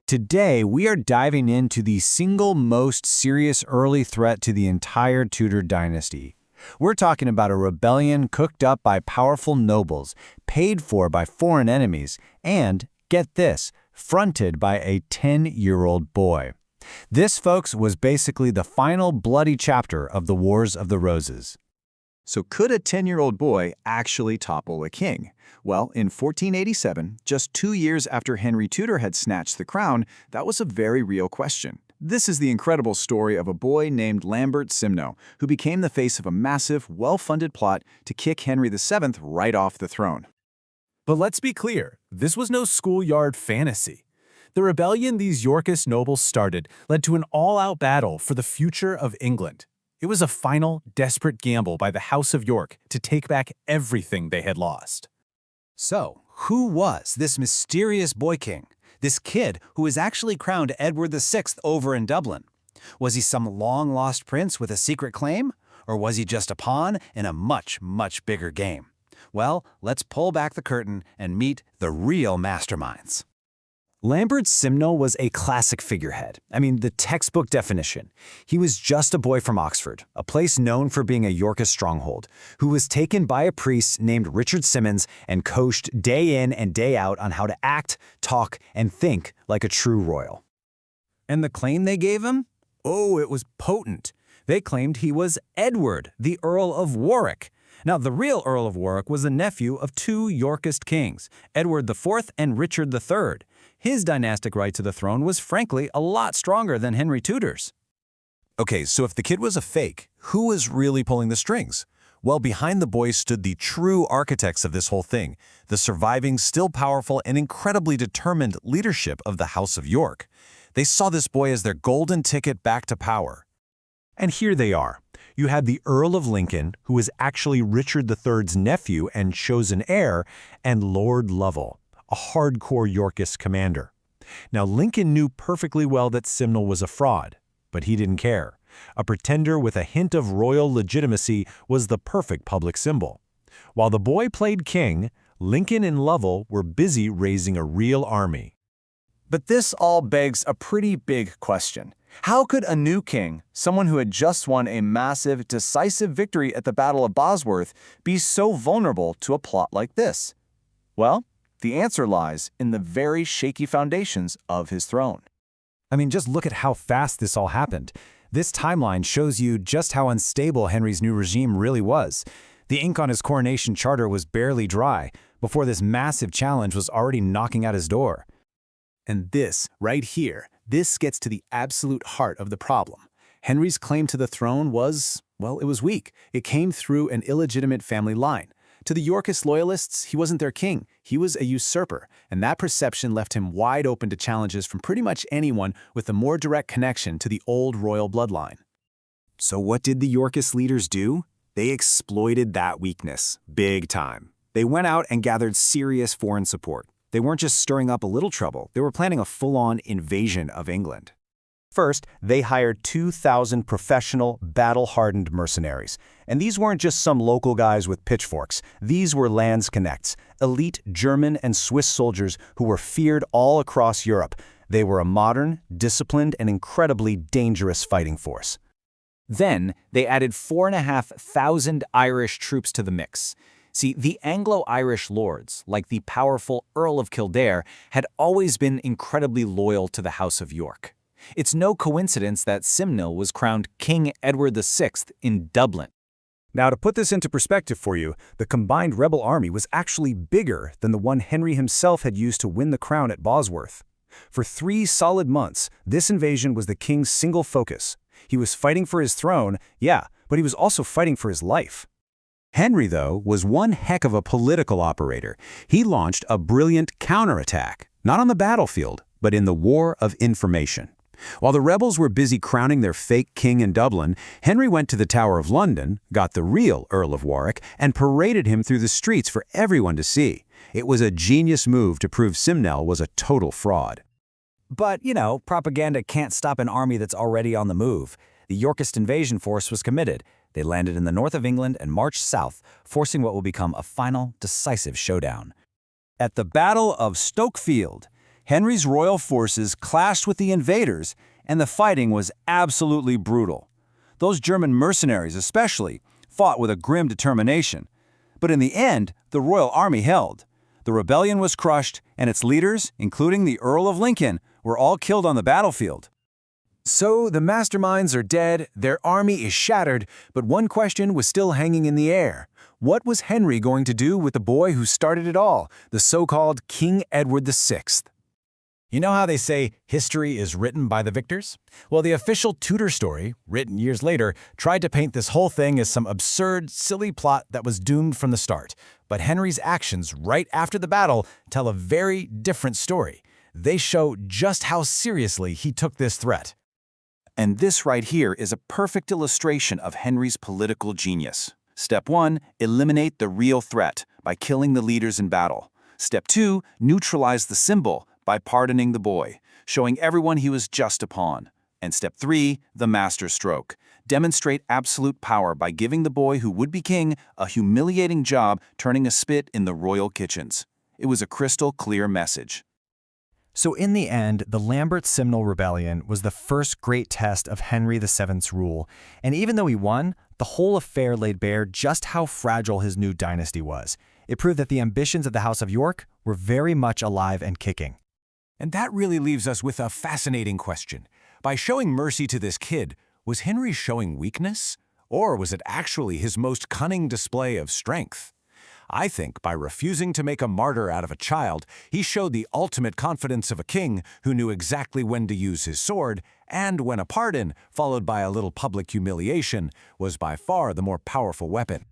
Today, we are diving into the single most serious early threat to the entire Tudor dynasty. We're talking about a rebellion cooked up by powerful nobles, paid for by foreign enemies, and, get this, fronted by a 10-year-old boy. This, folks, was basically the final bloody chapter of the Wars of the Roses. So could a 10-year-old boy actually topple a king? Well, in 1487, just 2 years after Henry Tudor had snatched the crown, that was a very real question. This is the incredible story of a boy named Lambert Simnel, who became the face of a massive, well-funded plot to kick Henry VII right off the throne. But let's be clear, this was no schoolyard fantasy. The rebellion these Yorkist nobles started led to an all-out battle for the future of England. It was a final, desperate gamble by the House of York to take back everything they had lost. So, who was this mysterious boy king? This kid who was actually crowned Edward VI over in Dublin? Was he some long-lost prince with a secret claim? Or was he just a pawn in a much, much bigger game? Well, let's pull back the curtain and meet the real masterminds. Lambert Simnel was a classic figurehead. The textbook definition. He was just a boy from Oxford, a place known for being a Yorkist stronghold, who was taken by a priest named Richard Simmons and coached day in and day out on how to act, talk, and think like a true royal. And the claim they gave him? Oh, it was potent. They claimed he was Edward, the Earl of Warwick. Now, the real Earl of Warwick was the nephew of two Yorkist kings, Edward IV and Richard III. His dynastic right to the throne was frankly a lot stronger than Henry Tudor's. Okay, so if the kid was a fake, who was really pulling the strings? Well, behind the boy stood the true architects of this whole thing, the surviving, still powerful, and incredibly determined leadership of the House of York. They saw this boy as their golden ticket back to power. And here they are. You had the Earl of Lincoln, who was actually Richard III's nephew and chosen heir, and Lord Lovell, a hardcore Yorkist commander. Now, Lincoln knew perfectly well that Simnel was a fraud, but he didn't care. A pretender with a hint of royal legitimacy was the perfect public symbol. While the boy played king, Lincoln and Lovell were busy raising a real army. But this all begs a pretty big question. How could a new king, someone who had just won a massive, decisive victory at the Battle of Bosworth, be so vulnerable to a plot like this? Well, the answer lies in the very shaky foundations of his throne. Just look at how fast this all happened. This timeline shows you just how unstable Henry's new regime really was. The ink on his coronation charter was barely dry before this massive challenge was already knocking at his door. And this, right here, this gets to the absolute heart of the problem. Henry's claim to the throne was, well, it was weak. It came through an illegitimate family line. To the Yorkist loyalists, he wasn't their king. He was a usurper, and that perception left him wide open to challenges from pretty much anyone with a more direct connection to the old royal bloodline. So what did the Yorkist leaders do? They exploited that weakness, big time. They went out and gathered serious foreign support. They weren't just stirring up a little trouble, they were planning a full-on invasion of England. First, they hired 2,000 professional, battle-hardened mercenaries. And these weren't just some local guys with pitchforks. These were Landsknechts, elite German and Swiss soldiers who were feared all across Europe. They were a modern, disciplined, and incredibly dangerous fighting force. Then, they added 4,500 Irish troops to the mix. See, the Anglo-Irish lords, like the powerful Earl of Kildare, had always been incredibly loyal to the House of York. It's no coincidence that Simnel was crowned King Edward VI in Dublin. Now, to put this into perspective for you, the combined rebel army was actually bigger than the one Henry himself had used to win the crown at Bosworth. For 3 solid months, this invasion was the king's single focus. He was fighting for his throne, yeah, but he was also fighting for his life. Henry, though, was one heck of a political operator. He launched a brilliant counterattack, not on the battlefield, but in the War of Information. While the rebels were busy crowning their fake king in Dublin, Henry went to the Tower of London, got the real Earl of Warwick, and paraded him through the streets for everyone to see. It was a genius move to prove Simnel was a total fraud. But, propaganda can't stop an army that's already on the move. The Yorkist invasion force was committed. They landed in the north of England and marched south, forcing what will become a final, decisive showdown. At the Battle of Stokefield, Henry's royal forces clashed with the invaders, and the fighting was absolutely brutal. Those German mercenaries especially fought with a grim determination. But in the end, the royal army held. The rebellion was crushed, and its leaders, including the Earl of Lincoln, were all killed on the battlefield. So the masterminds are dead, their army is shattered, but one question was still hanging in the air. What was Henry going to do with the boy who started it all, the so-called King Edward VI? You know how they say history is written by the victors? Well, the official Tudor story, written years later, tried to paint this whole thing as some absurd, silly plot that was doomed from the start. But Henry's actions right after the battle tell a very different story. They show just how seriously he took this threat. And this right here is a perfect illustration of Henry's political genius. Step 1, eliminate the real threat by killing the leaders in battle. Step 2, neutralize the symbol by pardoning the boy, showing everyone he was just a pawn. And step 3, the master stroke. Demonstrate absolute power by giving the boy who would be king a humiliating job turning a spit in the royal kitchens. It was a crystal clear message. So in the end, the Lambert Simnel Rebellion was the first great test of Henry VII's rule, and even though he won, the whole affair laid bare just how fragile his new dynasty was. It proved that the ambitions of the House of York were very much alive and kicking. And that really leaves us with a fascinating question. By showing mercy to this kid, was Henry showing weakness? Or was it actually his most cunning display of strength? I think by refusing to make a martyr out of a child, he showed the ultimate confidence of a king who knew exactly when to use his sword, and when a pardon, followed by a little public humiliation, was by far the more powerful weapon.